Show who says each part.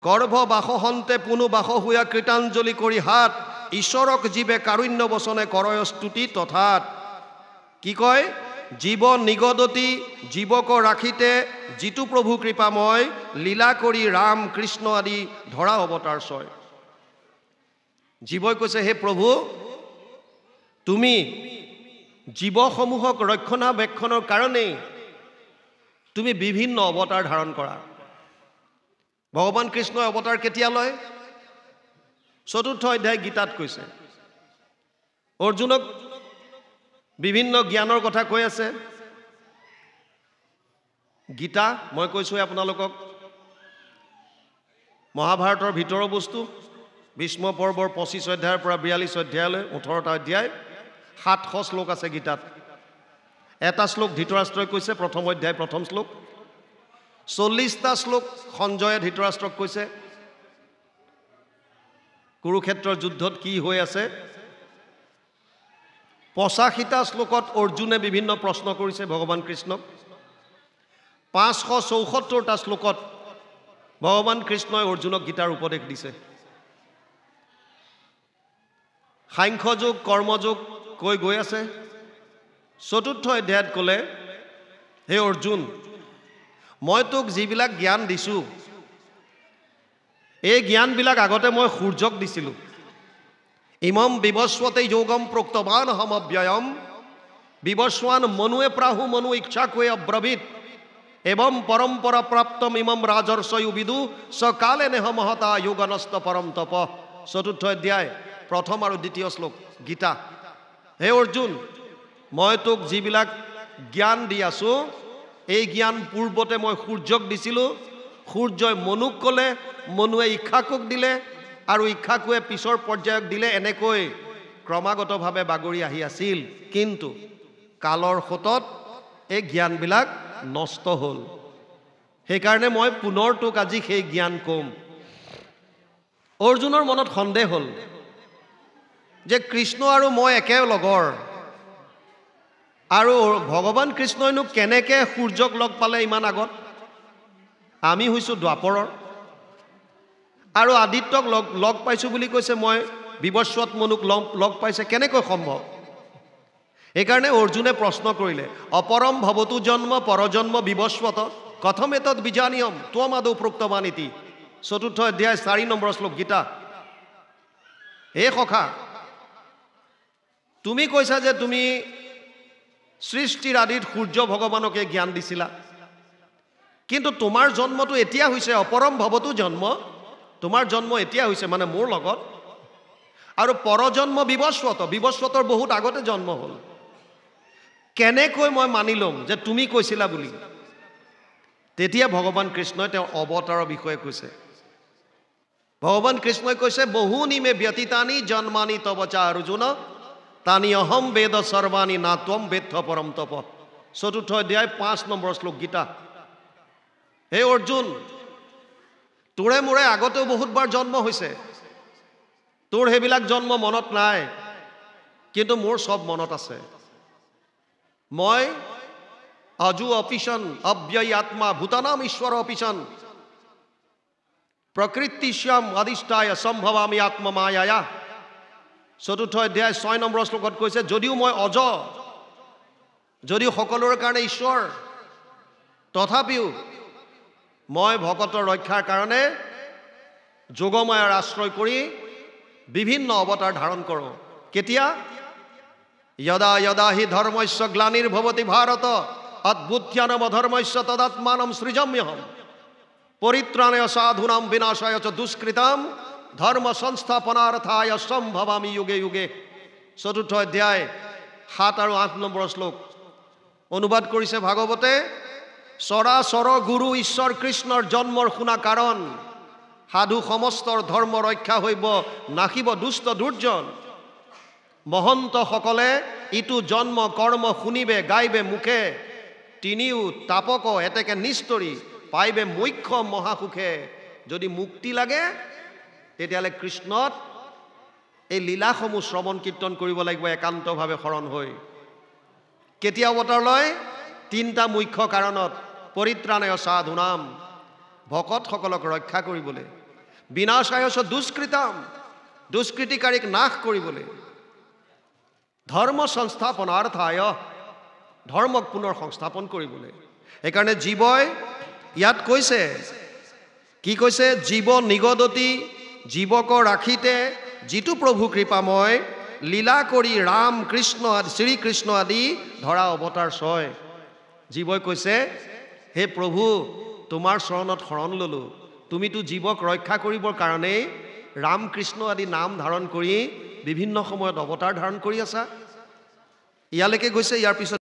Speaker 1: গৰ্ভ বাসহন্তে পুনু বাস হুয়া কৃতাঞ্জলি কৰি হাত ঈশ্বৰক জীৱে কাৰুণ্য বচনে কৰয় স্তুতি তথাত কি কয় জীৱ নিগদতি জীৱক ৰাখিতে যিটো প্ৰভু কৃপাময় লীলা কৰি ৰাম কৃষ্ণ আদি ধৰা অৱতাৰ ছয় জীৱই কৈছে হে প্ৰভু তুমি জীৱসমূহক ৰক্ষণাবেক্ষণৰ কাৰণে তুমি বিভিন্ন অৱতাৰ ধাৰণ কৰা ভগৱান কৃষ্ণই অৱতাৰ কেতিয়া লয় চতুৰ্থ অধ্যায় গীতাত কৈছে অৰ্জুনক বিভিন্ন জ্ঞানৰ কথা কৈ আছে গীতা মই কৈছো আপোনালোকক মহাভাৰতৰ ভিতৰৰ বস্তু ভীষ্ম পৰ্বৰ 25 অধ্যায়ৰ পৰা 42 অধ্যায়লৈ 18টা অধ্যায় 700 শ্লোক আছে গীতাত এটা শ্লোক ধৃতৰাষ্ট্ৰই কৈছে প্ৰথম অধ্যায় প্ৰথম শ্লোক 40টা শ্লোক সঞ্জয়ে ধৃতৰাষ্ট্ৰক কৈছে কুৰুক্ষেত্ৰৰ যুদ্ধত কি হৈ আছে 85টা শ্লোকত অৰ্জুনে বিভিন্ন প্ৰশ্ন কৰিছে ভগৱান কৃষ্ণক 574টা শ্লোকত ভগৱান কৃষ্ণই অৰ্জুনক গীতাৰ উপদেশ দিছে সাংখ্যযোগ কৰ্মযোগ কৈ গৈ আছে চতুৰ্থ অধ্যায়ত ক'লে হে অৰ্জুন মই তোক যিবিলাক জ্ঞান দিছো এই জ্ঞানবিলাক আগতে মই সূৰ্যক দিছিলোঁ ইমম বিবস্বতে যোগম প্ৰোক্তবান হম অব্যয়ম বিবস্বান মনুৱে প্ৰাহু মনু ইচ্ছাকোৱে অব্ৰবীত এবং পৰম্পৰা প্ৰাপ্তম ইমম ৰাজৰ্ষয়ু বিদু সকালে নেহ মহতা যোগনস্ত পৰম তপ চতুৰ্থ অধ্যায় প্ৰথম আৰু দ্বিতীয় শ্লোক গীতা হে অৰ্জুন মই তোক যিবিলাক জ্ঞান দি আছো এই জ্ঞান পূৰ্বতে মই সূৰ্যক দিছিলোঁ সূৰ্যই মনুক ক'লে মনুৱে ইক্ষাকুক দিলে আৰু ইক্ষাকুৱে পিছৰ পৰ্যায়ক দিলে এনেকৈ ক্ৰমাগতভাৱে বাগৰি আহি আছিল কিন্তু কালৰ সোঁতত এই জ্ঞানবিলাক নষ্ট হ'ল সেইকাৰণে মই পুনৰ তোক আজি সেই জ্ঞান কম অৰ্জুনৰ মনত সন্দেহ হ'ল যে কৃষ্ণ আৰু মই একে লগৰ আৰু ভগৱান কৃষ্ণইনো কেনেকে সূৰ্যক লগ পালে ইমান আগত আমি হৈছো দ্বাপৰৰ আৰু আদিত্যক লগ পাইছো বুলি কৈছে মই বিবস্বত মনুক লগ পাইছে কেনেকৈ সম্ভৱ এইকাৰণে অৰ্জুনে প্ৰশ্ন কৰিলে অপৰম ভৱতু জন্ম পৰজন্ম বিবস্বত কথম এতৎ বিজানিয়ম ত্বম আদৌ প্ৰোক্তবানিতি চতুৰ্থ অধ্যায় 4 নম্বৰ শ্লোক গীতা হে সখা তুমি কৈছা যে তুমি সৃষ্টিৰ আদিত সূৰ্য ভগৱানকে জ্ঞান দিছিলা কিন্তু তোমাৰ জন্মটো এতিয়া হৈছে অপৰম ভৱতু জন্ম তোমাৰ জন্ম এতিয়া হৈছে মানে মোৰ লগত আৰু পৰজন্ম বিবস্বতৰ বহুত আগতে জন্ম হ'ল কেনেকৈ মই মানি ল'ম যে তুমি কৈছিলা বুলি তেতিয়া ভগৱান কৃষ্ণই তেওঁৰ অৱতাৰৰ বিষয়ে কৈছে ভগৱান কৃষ্ণই কৈছে বহুনি মে ব্যতীতানি জন্মানি তব চা অৰ্জুন তানি অহম বেদ সৰ্বাণি নাত্বম বেত্থ পৰম তপ চতুৰ্থ অধ্যায় 5 নম্বৰ শ্লোক গীতা হে অৰ্জুন তোৰে মোৰে আগতেও বহুতবাৰ জন্ম হৈছে তোৰ সেইবিলাক জন্ম মনত নাই কিন্তু মোৰ সব মনত আছে মই অজু অপিশন অব্যয়ী আত্মা ভূতানাম ঈশ্বৰ অপিশন প্ৰকৃতিশ্যাম অধিষ্ঠায় সম্ভৱামি আত্মমায়া চতুৰ্থ অধ্যায় 6 নম্বৰ শ্লোকত কৈছে যদিও মই অজ যদিও সকলোৰে কাৰণে ঈশ্বৰ তথাপিও মই ভকতৰ ৰক্ষাৰ কাৰণে যোগমায়াৰ আশ্ৰয় কৰি বিভিন্ন অৱতাৰ ধাৰণ কৰোঁ কেতিয়া যদা যদা হি ধৰ্মস্য গ্লানিৰ্ভৱতি ভাৰত অদ্ভুত্যানম অধৰ্মস্য তদাত্মানম সৃজম্যহম পৰিত্ৰাণায় সাধূনাম বিনাশায় চ দুষ্কৃতাম ধৰ্ম সংস্থাপনাৰ্থায় সম্ভৱামি যুগে যুগে চতুৰ্থ অধ্যায় 7 আৰু 8 নম্বৰ শ্লোক অনুবাদ কৰিছে ভাগৱতে চৰাচৰ গুৰু ঈশ্বৰ কৃষ্ণৰ জন্মৰ শুনা কাৰণ সাধু সমস্তৰ ধৰ্ম ৰক্ষা হইব নাখিব দুষ্ট দুৰ্জন মহন্তসকলে ইটো জন্ম কৰ্ম শুনিবে গাইবে মুখে তিনিও তাপক এতেকে নিস্তৰি পাইবে মুখ্য মহাসুখে যদি মুক্তি লাগে তেতিয়াহ'লে কৃষ্ণত এই লীলাসমূহ শ্ৰৱণ কীৰ্তন কৰিব লাগিব একান্তভাৱে শৰণ হৈ কেতিয়া অৱতাৰ লয় 3টা মুখ্য কাৰণত পৰিত্ৰাণায় সাধূনাম ভকতসকলক ৰক্ষা কৰিবলৈ বিনাশায়চ দুষ্কৃতাম, দুষ্কৃতিকাৰীক নাশ কৰিবলৈ, ধৰ্ম সংস্থাপনাৰ্থায়, ধৰ্মক পুনৰ সংস্থাপন কৰিবলৈ। সেইকাৰণে জীৱই ইয়াত কৈছে, কি কৈছে? জীৱ নিগদতি, জীৱক ৰাখিতে যিটো প্ৰভু কৃপাময়, লীলা কৰি ৰাম কৃষ্ণ আদি শ্ৰীকৃষ্ণ আদি ধৰা অৱতাৰ ছয়। জীৱই কৈছে, হে প্ৰভু, তোমাৰ চৰণত শৰণ ল'লোঁ, তুমিতো জীৱক ৰক্ষা কৰিবৰ কাৰণেই ৰাম কৃষ্ণ আদি নাম ধাৰণ কৰি বিভিন্ন সময়ত অৱতাৰ ধাৰণ কৰি আছা। ইয়ালৈকে গৈছে। ইয়াৰ পিছত